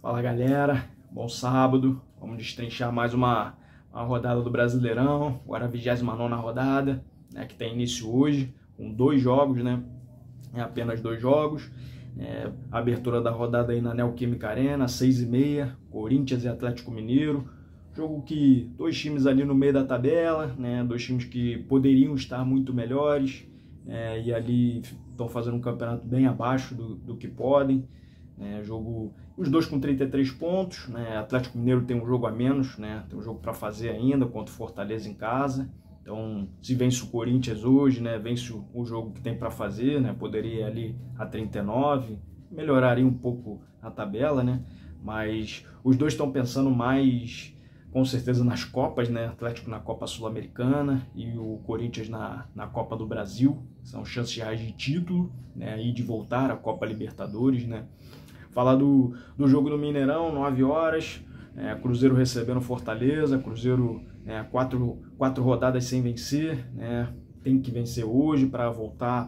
Fala galera, bom sábado, vamos destrinchar mais uma rodada do Brasileirão, agora a 29ª rodada, né, que tem início hoje, com 2 jogos, né, apenas 2 jogos, a abertura da rodada aí na Neoquímica Arena, 6h30, Corinthians e Atlético Mineiro, jogo que 2 times ali no meio da tabela, né, 2 times que poderiam estar muito melhores, e ali estão fazendo um campeonato bem abaixo do que podem. Os 2 com 33 pontos, né? Atlético Mineiro tem um jogo a menos, né? Tem um jogo para fazer ainda contra o Fortaleza em casa. Então, se vence o Corinthians hoje, né? Vence o jogo que tem para fazer, né? Poderia ir ali a 39, melhoraria um pouco a tabela, né? Mas os 2 estão pensando mais, com certeza, nas Copas, né? Atlético na Copa Sul-Americana e o Corinthians na Copa do Brasil. São chances reais de título, né? E de voltar à Copa Libertadores, né? Falar do jogo do Mineirão, 9 horas, Cruzeiro recebendo Fortaleza, Cruzeiro 4 rodadas sem vencer, né? Tem que vencer hoje para voltar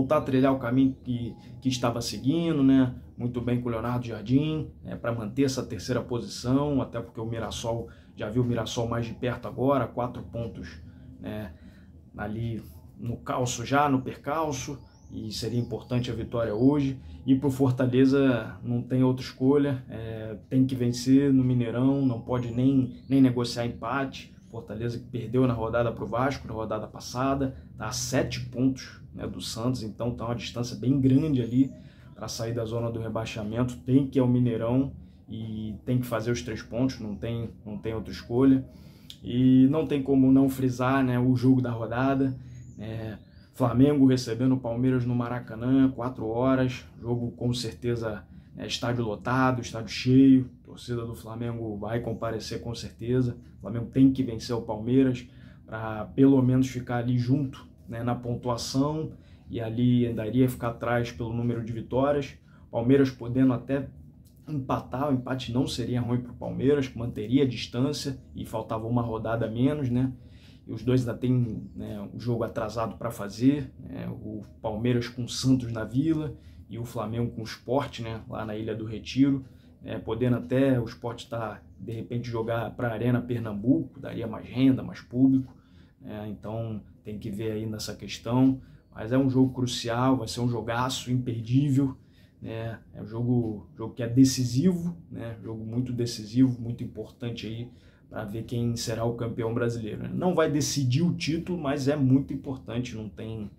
a trilhar o caminho que estava seguindo, né? Muito bem com o Leonardo Jardim, para manter essa 3ª posição, até porque o Mirassol, já viu o Mirassol mais de perto agora, 4 pontos, né? Ali no calço já, no percalço, e seria importante a vitória hoje. E para o Fortaleza não tem outra escolha, tem que vencer no Mineirão, não pode nem negociar empate. Fortaleza que perdeu na rodada para o Vasco, na rodada passada, está a 7 pontos, né, do Santos, então está uma distância bem grande ali para sair da zona do rebaixamento. Tem que ir ao Mineirão e tem que fazer os 3 pontos, não tem outra escolha. E não tem como não frisar, né, o jogo da rodada, Flamengo recebendo o Palmeiras no Maracanã, 4 horas, jogo com certeza, estádio lotado, estádio cheio, torcida do Flamengo vai comparecer com certeza. O Flamengo tem que vencer o Palmeiras para pelo menos ficar ali junto, né, na pontuação, e ali ainda iria ficar atrás pelo número de vitórias. Palmeiras podendo até empatar, o empate não seria ruim para o Palmeiras, manteria a distância e faltava uma rodada a menos, né? E os 2 ainda têm, né, um jogo atrasado para fazer, né? O Palmeiras com o Santos na Vila e o Flamengo com o Sport, né, lá na Ilha do Retiro, podendo até o Sport de repente jogar para a Arena Pernambuco, daria mais renda, mais público, então tem que ver aí nessa questão, mas é um jogo crucial, vai ser um jogaço imperdível, né? É um jogo que é decisivo, né? Jogo muito decisivo, muito importante aí para ver quem será o campeão brasileiro. Não vai decidir o título, mas é muito importante, não tem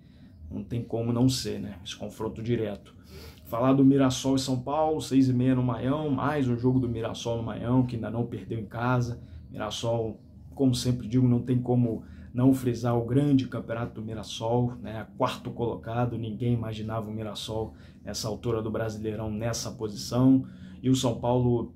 como não ser, né? Esse confronto direto. Falar do Mirassol e São Paulo, 6h30 no Maião, mais um jogo do Mirassol no Maião, que ainda não perdeu em casa. Mirassol, como sempre digo, não tem como não frisar o grande campeonato do Mirassol, né? 4º colocado, ninguém imaginava o Mirassol nessa altura do Brasileirão, nessa posição. E o São Paulo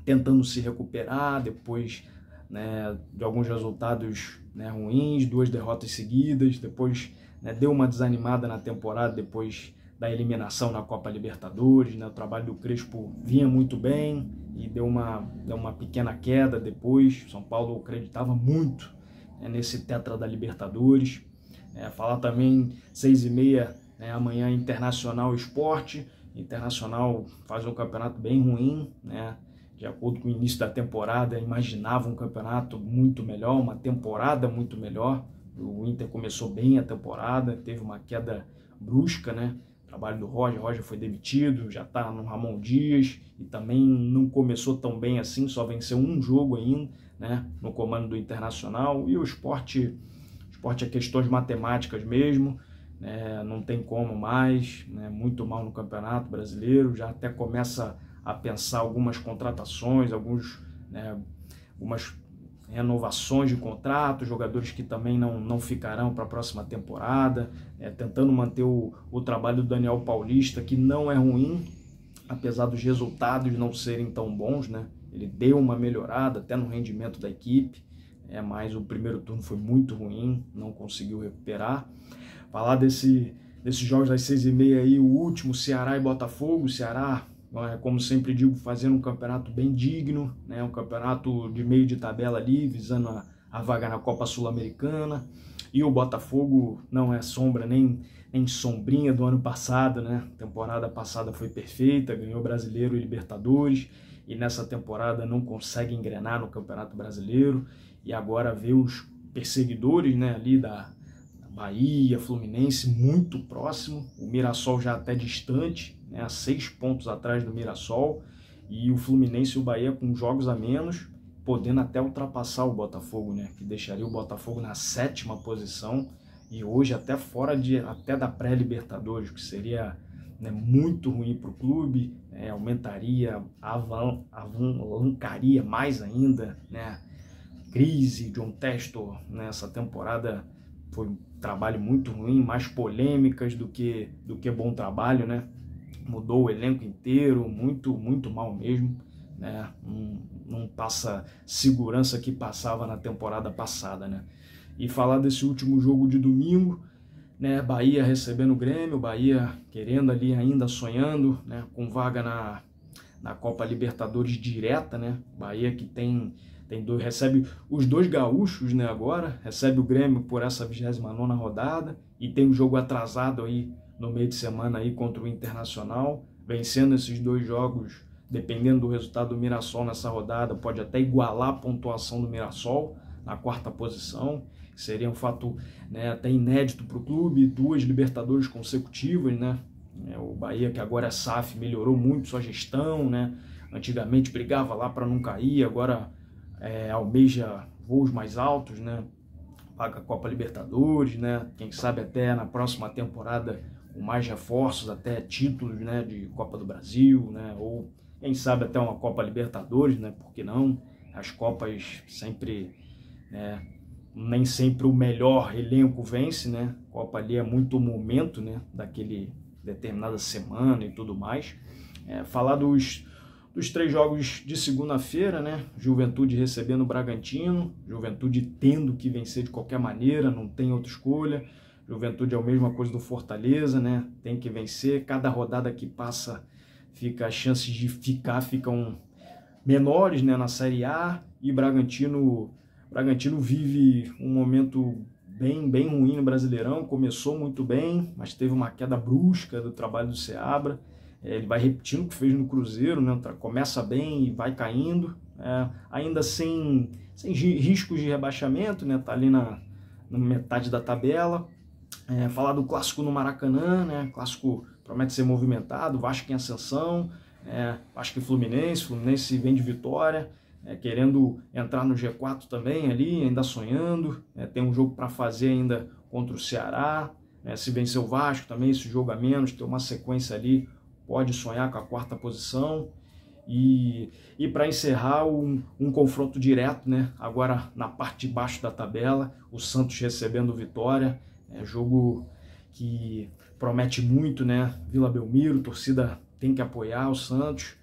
tentando se recuperar depois, né, de alguns resultados, né, ruins, 2 derrotas seguidas, depois, né, deu uma desanimada na temporada depois da eliminação na Copa Libertadores, né? O trabalho do Crespo vinha muito bem e deu uma pequena queda depois. São Paulo acreditava muito, né, nesse tetra da Libertadores. Falar também 6h30, né, amanhã Internacional Sport. Internacional faz um campeonato bem ruim, né? De acordo com o início da temporada, imaginava um campeonato muito melhor, uma temporada muito melhor. O Inter começou bem a temporada, teve uma queda brusca, né? O trabalho do Roger foi demitido, já está no Ramon Dias e também não começou tão bem assim, só venceu um jogo ainda, né, no comando do Internacional. E o Sport é questões matemáticas mesmo, né? Não tem como mais, né? Muito mal no Campeonato Brasileiro, já até começa a pensar algumas contratações, algumas renovações de contrato, jogadores que também não ficarão para a próxima temporada, tentando manter o trabalho do Daniel Paulista, que não é ruim, apesar dos resultados não serem tão bons, né? Ele deu uma melhorada até no rendimento da equipe, mas o primeiro turno foi muito ruim, não conseguiu recuperar. Falar desses jogos das 6h30 aí, o último, Ceará e Botafogo. Ceará, como sempre digo, fazendo um campeonato bem digno, né? Um campeonato de meio de tabela ali, visando a vaga na Copa Sul-Americana. E o Botafogo não é sombra nem sombrinha do ano passado, né? A temporada passada foi perfeita, ganhou Brasileiro e Libertadores, e nessa temporada não consegue engrenar no Campeonato Brasileiro, e agora vê os perseguidores, né, ali da Bahia, Fluminense, muito próximo, o Mirassol já até distante, né, a 6 pontos atrás do Mirassol, e o Fluminense e o Bahia com jogos a menos, podendo até ultrapassar o Botafogo, né, que deixaria o Botafogo na 7ª posição, e hoje até fora até da pré-Libertadores, que seria, né, muito ruim para o clube, aumentaria, alavancaria mais ainda, né, crise. John Textor nessa temporada foi um trabalho muito ruim, mais polêmicas do que bom trabalho, né? Mudou o elenco inteiro, muito mal mesmo, né? Não passa segurança que passava na temporada passada, né? E falar desse último jogo de domingo, né? Bahia recebendo o Grêmio, Bahia querendo ali ainda, sonhando, né, com vaga na Copa Libertadores direta, né? Bahia que recebe os 2 gaúchos, né, agora, recebe o Grêmio por essa 29ª rodada, e tem um jogo atrasado aí no meio de semana aí contra o Internacional. Vencendo esses 2 jogos, dependendo do resultado do Mirassol nessa rodada, pode até igualar a pontuação do Mirassol na 4ª posição, que seria um fato, né, até inédito para o clube, 2 Libertadores consecutivas, né? O Bahia, que agora é SAF, melhorou muito sua gestão, né? Antigamente brigava lá para não cair, agora almeja voos mais altos, né? Paga a Copa Libertadores, né? Quem sabe até na próxima temporada com mais reforços, até títulos, né, de Copa do Brasil, né? Ou quem sabe até uma Copa Libertadores, né? Por que não? As Copas sempre, né, nem sempre o melhor elenco vence, né? A Copa ali é muito o momento, né, daquele determinada semana e tudo mais. Falar dos 3 jogos de segunda-feira, né? Juventude recebendo o Bragantino, Juventude tendo que vencer de qualquer maneira, não tem outra escolha. Juventude é a mesma coisa do Fortaleza, né? Tem que vencer, cada rodada que passa as chances de ficam menores, né, na Série A, e Bragantino vive um momento bem ruim no Brasileirão. Começou muito bem, mas teve uma queda brusca do trabalho do Seabra. Ele vai repetindo o que fez no Cruzeiro, né? Começa bem e vai caindo, ainda sem riscos de rebaixamento, né? Tá ali na metade da tabela. Falar do clássico no Maracanã, né? Clássico promete ser movimentado, Vasco em ascensão, Vasco e Fluminense vem de vitória, querendo entrar no G4 também ali, ainda sonhando, tem um jogo para fazer ainda contra o Ceará, se vencer o Vasco também, esse jogo a menos, tem uma sequência ali, pode sonhar com a 4ª posição. E para encerrar, um confronto direto, né? Agora na parte de baixo da tabela, o Santos recebendo Vitória, jogo que promete muito, né? Vila Belmiro, torcida tem que apoiar o Santos,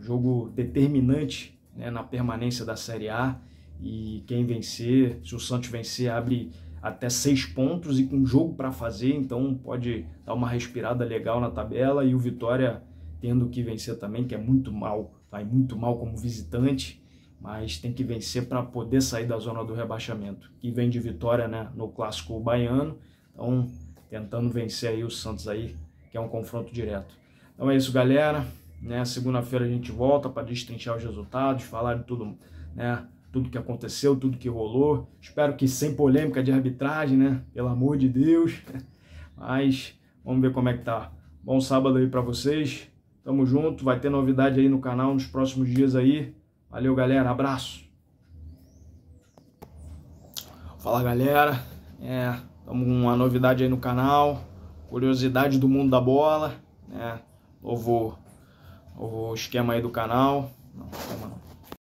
jogo determinante, né, na permanência da Série A, e quem vencer, se o Santos vencer, abre até 6 pontos e com jogo para fazer, então pode dar uma respirada legal na tabela. E o Vitória tendo que vencer também, que é muito mal, vai muito mal como visitante, mas tem que vencer para poder sair da zona do rebaixamento, que vem de vitória, né, no clássico baiano. Então tentando vencer aí o Santos aí, que é um confronto direto. Então é isso, galera, né? Segunda-feira a gente volta para destrinchar os resultados, falar de tudo, né? Tudo que aconteceu, tudo que rolou. Espero que sem polêmica de arbitragem, né? Pelo amor de Deus. Mas vamos ver como é que tá. Bom sábado aí para vocês. Tamo junto. Vai ter novidade aí no canal nos próximos dias aí. Valeu, galera. Abraço. Fala, galera. Tamo com uma novidade aí no canal. Curiosidade do mundo da bola, né? Novo esquema aí do canal. Não,